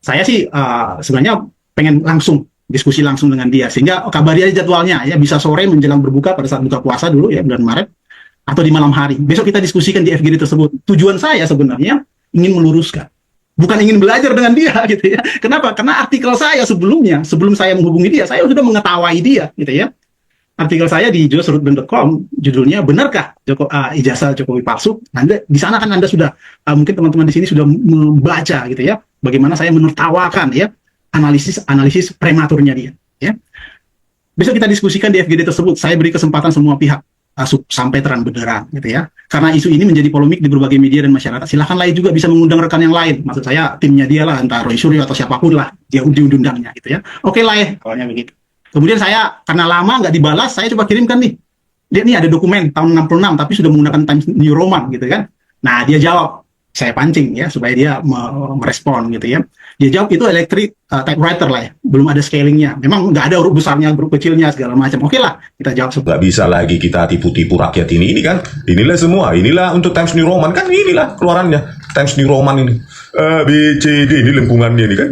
saya sih sebenarnya pengen langsung diskusi langsung dengan dia, sehingga kabari aja jadwalnya ya, bisa sore menjelang berbuka pada saat buka puasa dulu ya, bulan Maret, atau di malam hari. Besok kita diskusikan di FGD tersebut. Tujuan saya sebenarnya ingin meluruskan, bukan ingin belajar dengan dia gitu ya. Kenapa? Karena artikel saya sebelumnya, sebelum saya menghubungi dia, saya sudah mengetahui dia gitu ya. Artikel saya di josurutben.com judulnya benarkah ijazah Jokowi palsu. Anda di sana kan Anda sudah mungkin teman-teman di sini sudah membaca gitu ya, bagaimana saya menertawakan ya analisis prematurnya dia ya. Besok kita diskusikan di FGD tersebut. Saya beri kesempatan semua pihak sampai terang benderang gitu ya, karena isu ini menjadi polemik di berbagai media dan masyarakat. Silahkan lain juga bisa mengundang rekan yang lain, maksud saya timnya dia lah, entah Roy Suryo atau siapapun lah, dia diundangnya gitu ya. Oke lah ya, awalnya begitu. Kemudian saya, karena lama nggak dibalas, saya coba kirimkan nih. Dia nih ada dokumen tahun 66, tapi sudah menggunakan Times New Roman gitu kan. Nah, dia jawab. Saya pancing ya, supaya dia merespon gitu ya. Dia jawab itu electric typewriter lah ya. Belum ada scalingnya. Memang nggak ada huruf besarnya, huruf kecilnya, segala macam. Oke lah, kita jawab. Nggak bisa lagi kita tipu-tipu rakyat ini kan. Inilah semua. Inilah untuk Times New Roman kan, inilah keluarannya. Times New Roman ini. A, B, C, D. Ini lengkungannya ini kan.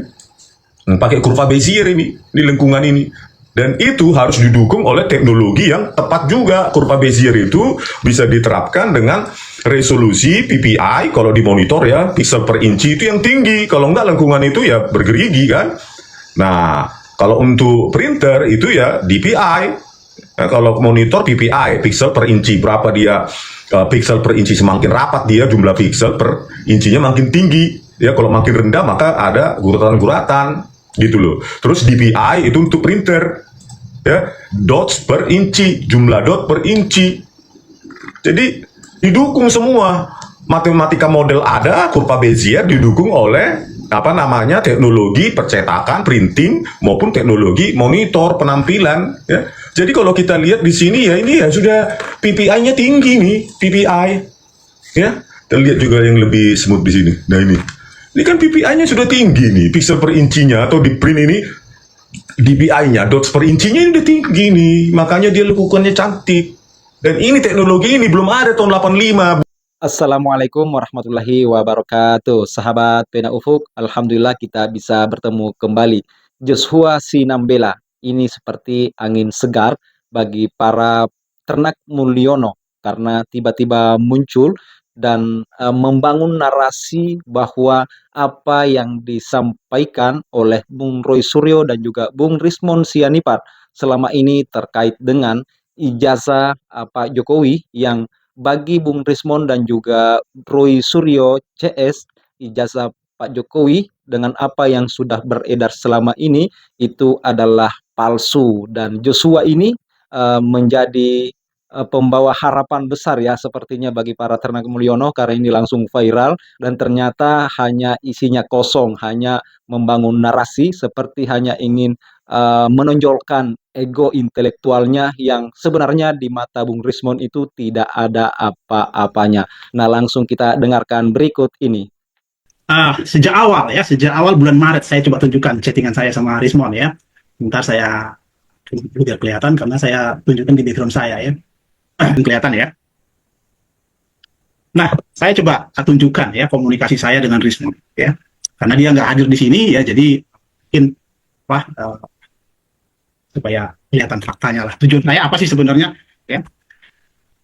Pakai kurva Bezier ini lengkungan ini. Dan itu harus didukung oleh teknologi yang tepat juga. Kurva Bezier itu bisa diterapkan dengan resolusi PPI, kalau di monitor ya, pixel per inci itu yang tinggi. Kalau enggak lengkungan itu ya bergerigi kan. Nah, kalau untuk printer itu ya DPI. Nah, kalau monitor PPI, pixel per inci. Berapa dia pixel per inci, semakin rapat dia jumlah pixel per incinya makin tinggi. Ya, kalau makin rendah maka ada guratan-guratan. Gitu loh. Terus DPI itu untuk printer ya, dots per inci, jumlah dot per inci. Jadi didukung semua. Matematika model ada, kurva Bezier didukung oleh teknologi percetakan, printing maupun teknologi monitor penampilan ya. Jadi kalau kita lihat di sini ya, ini ya sudah PPI-nya tinggi nih, PPI ya. Kita lihat juga yang lebih smooth di sini. Nah ini kan PPI-nya sudah tinggi nih, pixel per incinya atau di print ini DPI-nya, dots per incinya ini udah tinggi nih, makanya dia lekukannya cantik. Dan ini teknologi ini belum ada tahun 85. Assalamualaikum warahmatullahi wabarakatuh. Sahabat Pena Ufuk, alhamdulillah kita bisa bertemu kembali. Joshua Sinambela, ini seperti angin segar bagi para ternak Mulyono karena tiba-tiba muncul dan membangun narasi bahwa apa yang disampaikan oleh Bung Roy Suryo dan juga Bung Rismon Sianipar selama ini terkait dengan ijazah Pak Jokowi, yang bagi Bung Rismon dan juga Roy Suryo CS, ijazah Pak Jokowi dengan apa yang sudah beredar selama ini itu adalah palsu. Dan Joshua ini menjadi pembawa harapan besar ya sepertinya bagi para ternak Mulyono, karena ini langsung viral dan ternyata hanya isinya kosong, hanya membangun narasi seperti hanya ingin menonjolkan ego intelektualnya yang sebenarnya di mata Bung Rismon itu tidak ada apa-apanya. Nah, langsung kita dengarkan berikut ini. Sejak awal bulan Maret saya coba tunjukkan chattingan saya sama Rismon ya. Bentar saya biar kelihatan karena saya tunjukkan di background saya ya. Kelihatan ya. Nah, saya coba tunjukkan ya komunikasi saya dengan Rismon ya. Karena dia nggak hadir di sini ya, jadi mungkin supaya kelihatan faktanya lah. Tujuan saya apa sih sebenarnya ya.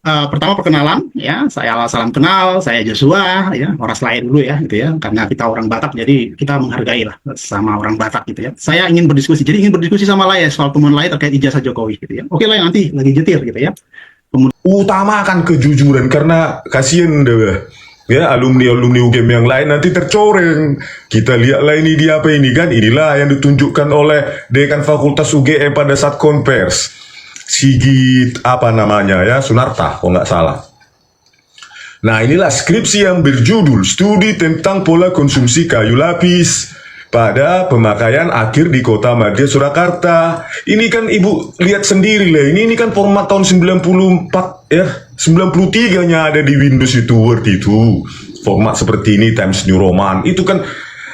Pertama perkenalan ya, saya salam kenal, saya Joshua ya, orang lain dulu ya gitu ya, karena kita orang Batak jadi kita menghargai lah sama orang Batak gitu ya. Saya ingin berdiskusi sama Laya soal temuan Laya terkait ijazah Jokowi gitu ya. Oke Laya, nanti lagi jetir gitu ya. Utamakan kejujuran, karena kasihan deh ya alumni UGM yang lain nanti tercoreng. Kita lihatlah ini dia apa ini kan, inilah yang ditunjukkan oleh Dekan Fakultas UGM pada saat konvers, Sigit Sunarta kalau nggak salah. Nah, inilah skripsi yang berjudul Studi tentang Pola Konsumsi Kayu Lapis pada pemakaian akhir di Kota Madya Surakarta. Ini kan ibu lihat sendiri lah, ini kan format tahun 94 ya, 93-nya ada di Windows itu, Word itu. Format seperti ini, Times New Roman. Itu kan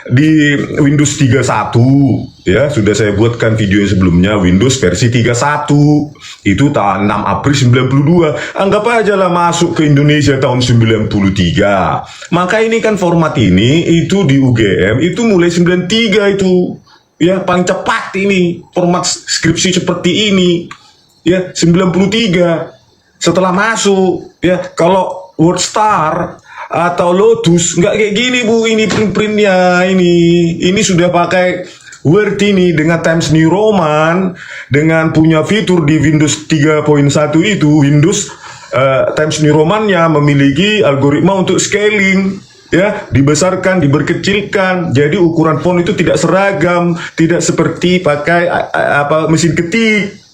di Windows 31 ya, sudah saya buatkan video yang sebelumnya, Windows versi 31 itu tahun 6 April 92. Anggap aja lah masuk ke Indonesia tahun 93. Maka ini kan format ini itu di UGM itu mulai 93 itu ya, paling cepat ini format skripsi seperti ini ya, 93 setelah masuk ya. Kalau WordStar atau Lotus nggak kayak gini Bu, ini print-printnya ini sudah pakai Word ini dengan Times New Roman, dengan punya fitur di Windows 3.1 itu, Windows Times New Roman-nya memiliki algoritma untuk scaling ya, dibesarkan, diberkecilkan, jadi ukuran font itu tidak seragam, tidak seperti pakai mesin ketik.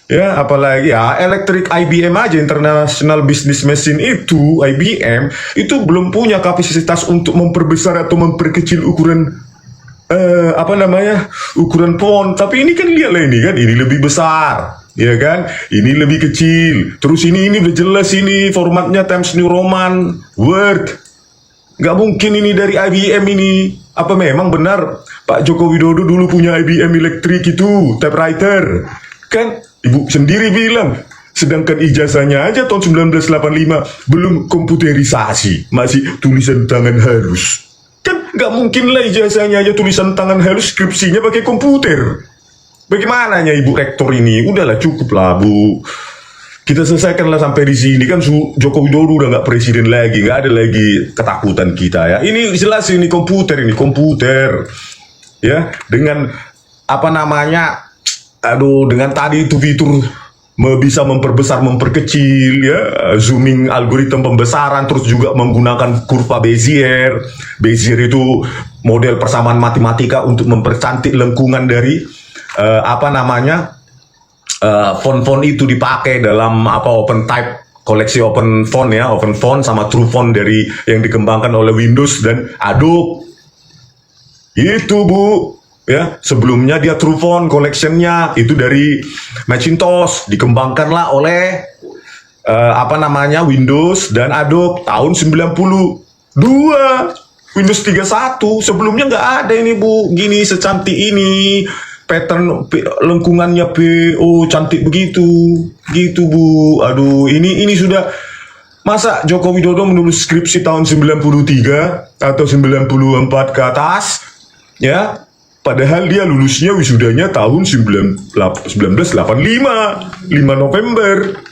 Ya, apalagi ya elektrik IBM aja, International Business Machine itu, IBM itu belum punya kapasitas untuk memperbesar atau memperkecil ukuran ukuran font. Tapi ini kan lihatlah ini kan, ini lebih besar, ya kan? Ini lebih kecil. Terus ini udah jelas ini formatnya Times New Roman, Word. Nggak mungkin ini dari IBM ini. Apa memang benar Pak Joko Widodo dulu punya IBM elektrik itu, typewriter? Kan Ibu sendiri bilang, sedangkan ijazahnya aja tahun 1985 belum komputerisasi, masih tulisan tangan halus. Kan nggak mungkin lah ijazahnya aja tulisan tangan halus, skripsinya pakai komputer. Bagaimana ya Ibu Rektor ini? Udahlah, cukup lah Bu. Kita selesaikanlah sampai di sini kan. Joko Widodo udah nggak presiden lagi, nggak ada lagi ketakutan kita ya. Ini jelas ini komputer ya, dengan dengan tadi itu fitur bisa memperbesar, memperkecil ya, zooming, algoritma pembesaran, terus juga menggunakan kurva Bezier. Bezier itu model persamaan matematika untuk mempercantik lengkungan dari font-font itu dipakai dalam open type, koleksi open font ya, open font sama true font dari yang dikembangkan oleh Windows dan Adobe. Itu Bu. Ya, sebelumnya dia True Font collection-nya itu dari Macintosh, dikembangkanlah oleh Windows dan Adobe tahun 92. Windows 31 sebelumnya nggak ada ini Bu, gini secantik ini, pattern lengkungannya cantik begitu, gitu Bu. Aduh, ini sudah, masa Joko Widodo menulis skripsi tahun 93 atau 94 ke atas ya, padahal dia lulusnya wisudanya tahun 1985, 5 November.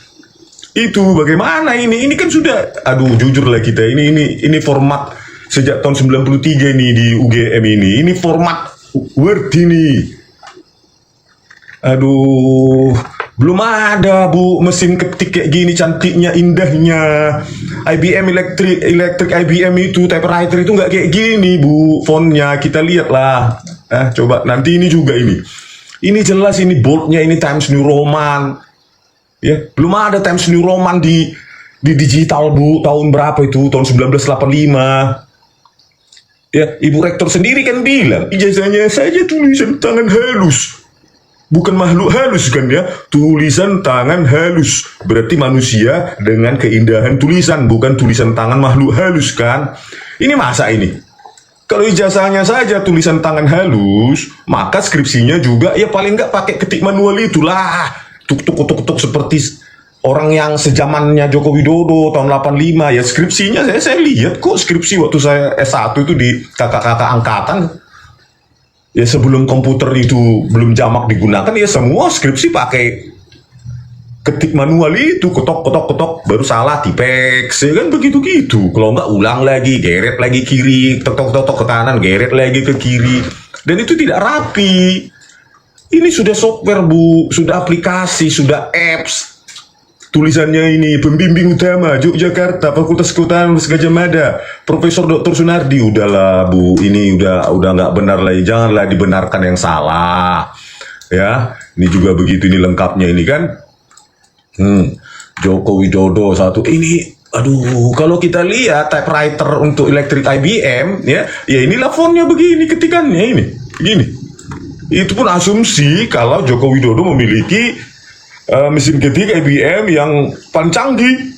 Itu bagaimana ini? Ini kan sudah, aduh jujur lah kita, ini format sejak tahun 93 ini di UGM ini format Word ini. Aduh, belum ada Bu mesin ketik kayak gini cantiknya, indahnya. IBM elektrik IBM itu typewriter itu nggak kayak gini Bu fontnya. Kita lihat lah. Coba nanti ini juga ini jelas ini boldnya ini Times New Roman ya, belum ada Times New Roman di digital Bu. Tahun berapa itu? Tahun 1985 ya. Ibu Rektor sendiri kan bilang ijazahnya saja tulisan tangan halus, bukan makhluk halus kan ya, tulisan tangan halus berarti manusia dengan keindahan tulisan, bukan tulisan tangan makhluk halus kan. Ini masa ini kalau ijazahnya saja tulisan tangan halus, maka skripsinya juga ya paling nggak pakai ketik manual itulah, tuk seperti orang yang sejamannya Joko Widodo tahun 85 ya. Skripsinya saya lihat kok skripsi waktu saya S1 itu di kakak-kakak angkatan ya, sebelum komputer itu belum jamak digunakan ya, semua skripsi pakai ketik manual itu, ketok baru salah tipex ya kan, begitu gitu. Kalau nggak ulang lagi, geret lagi kiri, tok ke kanan, geret lagi ke kiri, dan itu tidak rapi. Ini sudah software Bu, sudah aplikasi, sudah apps. Tulisannya ini pembimbing utama Yogyakarta Fakultas Kehutanan Gajah Mada Profesor Dr. Sunardi. Udahlah Bu, ini udah nggak benar lagi, janganlah dibenarkan yang salah ya. Ini juga begitu, ini lengkapnya ini kan. Joko Widodo satu ini, aduh, kalau kita lihat typewriter untuk elektrik IBM ya inilah fontnya begini, ketikannya ini begini. Itu pun asumsi kalau Joko Widodo memiliki mesin ketik IBM yang paling canggih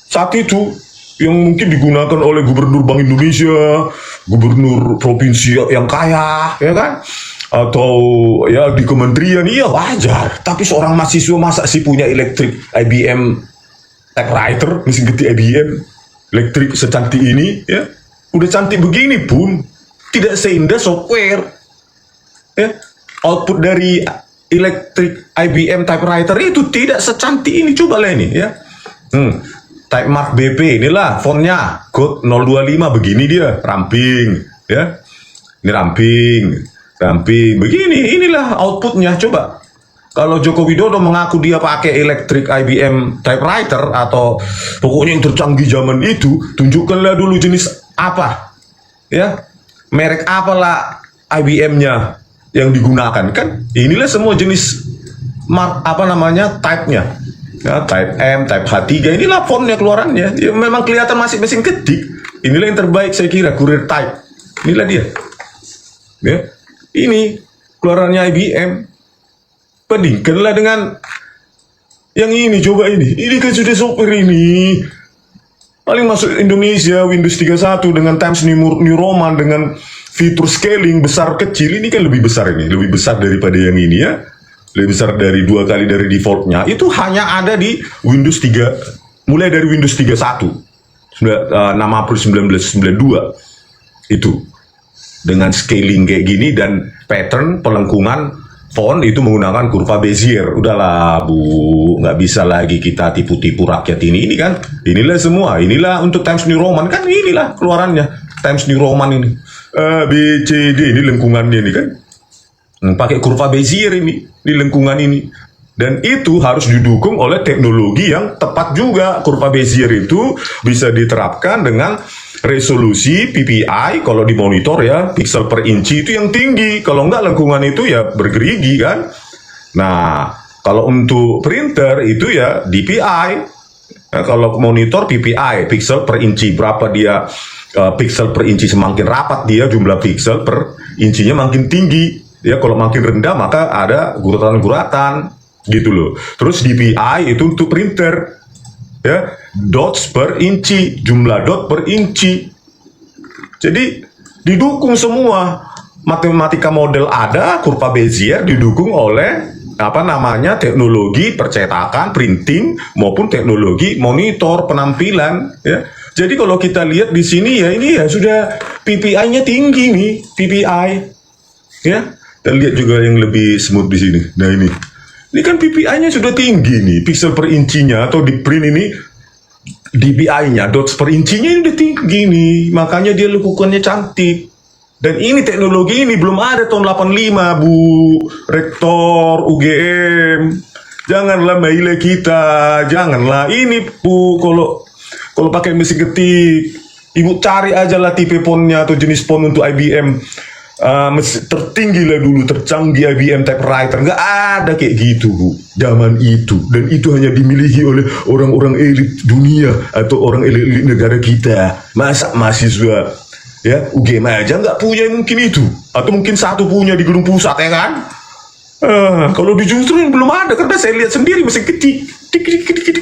saat itu, yang mungkin digunakan oleh Gubernur Bank Indonesia gubernur provinsi yang kaya, ya kan? Atau ya di kementerian, iya wajar. Tapi seorang mahasiswa masa sih punya elektrik IBM typewriter, mesin ketik IBM elektrik secantik ini, ya udah cantik begini pun tidak seindah software, ya output dari elektrik IBM typewriter itu tidak secantik ini. Coba lah ini, ya. Type Mark BP, inilah fontnya Code 025, begini dia, ramping, ya. Ini ramping, begini, inilah outputnya. Coba, kalau Joko Widodo mengaku dia pakai elektrik IBM typewriter atau pokoknya yang tercanggih zaman itu, tunjukkanlah dulu jenis apa, ya, merek apalah IBM-nya yang digunakan, kan? Inilah semua jenis type-nya. Ya, type M, type H3, inilah fontnya keluarannya. Ya, memang kelihatan masih mesin ketik. Inilah yang terbaik saya kira, Courier Type. Inilah dia. Ya, ini keluarannya IBM. Bandingkanlah dengan yang ini, coba ini. Ini kan sudah software ini. Paling masuk Indonesia Windows 31 dengan Times New Roman dengan fitur scaling besar kecil, ini kan lebih besar ini, lebih besar daripada yang ini, ya. Lebih besar dari 2 kali dari defaultnya. Itu hanya ada di Windows 3, mulai dari Windows 31 6 April 1992 itu, dengan scaling kayak gini dan pattern pelengkungan font itu menggunakan kurva Bezier. Udahlah Bu, nggak bisa lagi kita tipu-tipu rakyat ini kan. Inilah semua, inilah untuk Times New Roman, kan inilah keluarannya Times New Roman ini. B, C, D, ini lengkungannya ini kan. Pakai kurva Bezier ini di lengkungan ini, dan itu harus didukung oleh teknologi yang tepat juga. Kurva Bezier itu bisa diterapkan dengan resolusi PPI kalau di monitor, ya, pixel per inci itu yang tinggi. Kalau enggak lengkungan itu ya bergerigi kan. Nah, kalau untuk printer itu ya DPI. Nah, kalau monitor PPI, pixel per inci, berapa dia pixel per inci, semakin rapat dia jumlah pixel per incinya makin tinggi. Ya, kalau makin rendah maka ada guratan-guratan gitu loh. Terus DPI itu untuk printer, ya, dots per inci, jumlah dot per inci. Jadi didukung semua. Matematika model ada, kurva Bezier didukung oleh teknologi percetakan, printing maupun teknologi monitor penampilan, ya. Jadi kalau kita lihat di sini, ya, ini ya sudah PPI-nya tinggi nih, PPI, ya. Dan lihat juga yang lebih smooth di sini. Nah, ini kan PPI-nya sudah tinggi nih, pixel per incinya atau di print ini DPI-nya, dots per incinya ini udah tinggi nih, makanya dia lekukannya cantik. Dan ini teknologi ini belum ada tahun 85, Bu Rektor UGM. Janganlah maile kita, janganlah ini, Bu. Kalau pakai mesin ketik, Ibu cari aja lah tipe fontnya atau jenis font untuk IBM. Tertinggi lah dulu, tercanggih IBM typewriter. Nggak ada kayak gitu, Bu, zaman itu. Dan itu hanya dimiliki oleh orang-orang elit dunia atau orang elit negara kita. Masa mahasiswa, ya, UGM aja nggak punya mungkin itu, atau mungkin satu punya di gedung pusat, ya kan. Kalau di jurusan belum ada, karena saya lihat sendiri mesin ketik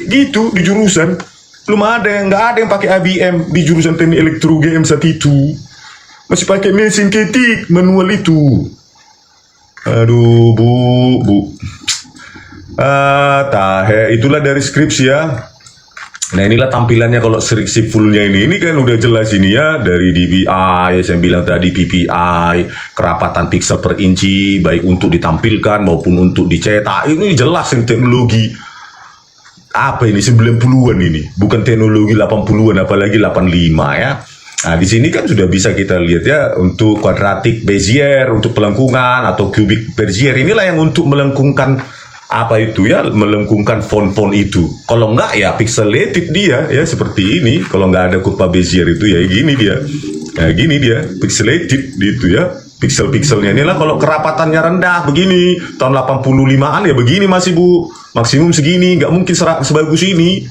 gitu di jurusan belum ada, nggak ada yang pakai IBM di jurusan teknik elektro UGM saat itu. Masih pakai mesin ketik manual itu. Aduh, Bu. Itulah dari skripsi, ya. Nah, inilah tampilannya kalau skripsi fullnya ini. Ini kan udah jelas ini, ya, dari DPI, saya bilang tadi PPI, kerapatan pixel per inci, baik untuk ditampilkan maupun untuk dicetak. Ini jelas ini teknologi. Apa ini, 90-an ini, bukan teknologi 80-an, apalagi 85, ya. Nah, di sini kan sudah bisa kita lihat, ya, untuk quadratic Bezier, untuk pelengkungan, atau cubic Bezier. Inilah yang untuk melengkungkan melengkungkan font-font itu. Kalau enggak, ya pixelated dia, ya, seperti ini. Kalau enggak ada kurva Bezier itu, ya gini dia. Nah, gini dia, pixelated gitu, ya. Pixel-pixelnya inilah kalau kerapatannya rendah begini, tahun 85-an ya begini masih, Bu. Maksimum segini, nggak mungkin sebagus ini.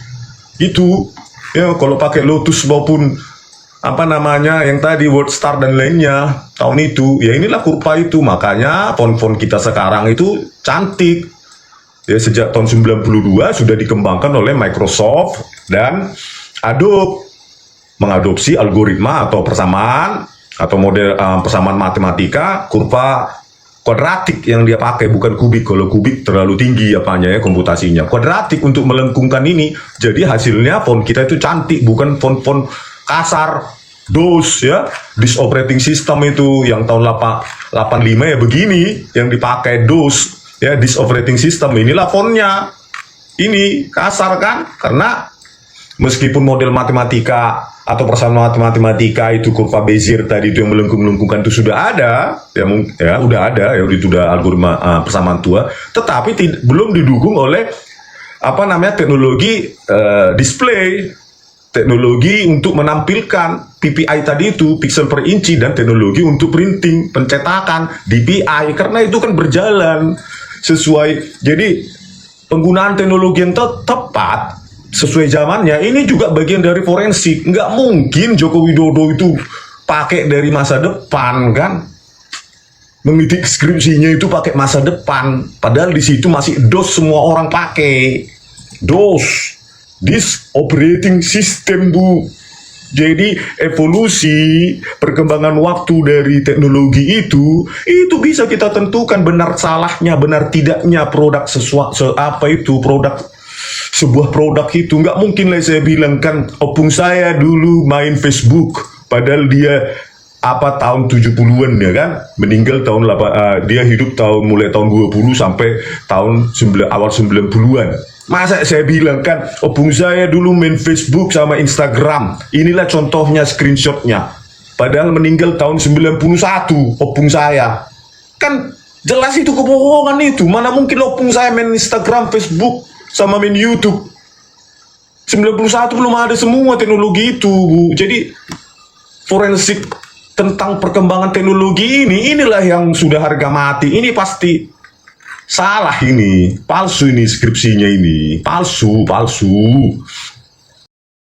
Gitu. Ya, kalau pakai Lotus maupun yang tadi WordStar dan lainnya tahun itu, ya inilah kurva itu. Makanya font-font kita sekarang itu cantik, ya. Sejak tahun 92 sudah dikembangkan oleh Microsoft dan Adobe, mengadopsi algoritma atau persamaan atau model persamaan matematika, kurva kuadratik yang dia pakai, bukan kubik. Kalau kubik terlalu tinggi apanya ya komputasinya. Kuadratik untuk melengkungkan ini, jadi hasilnya font kita itu cantik, bukan font-font kasar. DOS ya, disk operating system itu yang tahun 85 ya begini, yang dipakai DOS ya, disk operating system. Inilah fontnya. Ini kasar kan? Karena meskipun model matematika atau persamaan matematika itu kurva Bezier tadi itu yang melengkung-melengkungkan itu sudah ada, ya udah ada, ya itu udah algoritma persamaan tua, tetapi belum didukung oleh apa namanya teknologi display, teknologi untuk menampilkan PPI tadi itu, pixel per inci, dan teknologi untuk printing, pencetakan, DPI, karena itu kan berjalan sesuai. Jadi penggunaan teknologi yang tepat sesuai zamannya ini juga bagian dari forensik. Nggak mungkin Joko Widodo itu pakai dari masa depan kan, mengitik skripsinya itu pakai masa depan, padahal di situ masih DOS, semua orang pakai DOS, disk operating system Bu. Jadi evolusi perkembangan waktu dari teknologi itu bisa kita tentukan benar salahnya, benar tidaknya produk sebuah produk itu. Nggak mungkin lah saya bilang kan, opung saya dulu main Facebook, padahal dia tahun 70-an ya kan, meninggal tahun dia hidup mulai tahun 20 sampai tahun awal 90-an. Masa saya bilang kan, opung saya dulu main Facebook sama Instagram, inilah contohnya screenshotnya, padahal meninggal tahun 91 opung saya. Kan jelas itu kebohongan itu. Mana mungkin opung saya main Instagram, Facebook sama main YouTube. 91 belum ada semua teknologi itu Bu. Jadi forensik tentang perkembangan teknologi inilah yang sudah harga mati. Ini pasti salah, ini palsu, ini skripsinya ini palsu.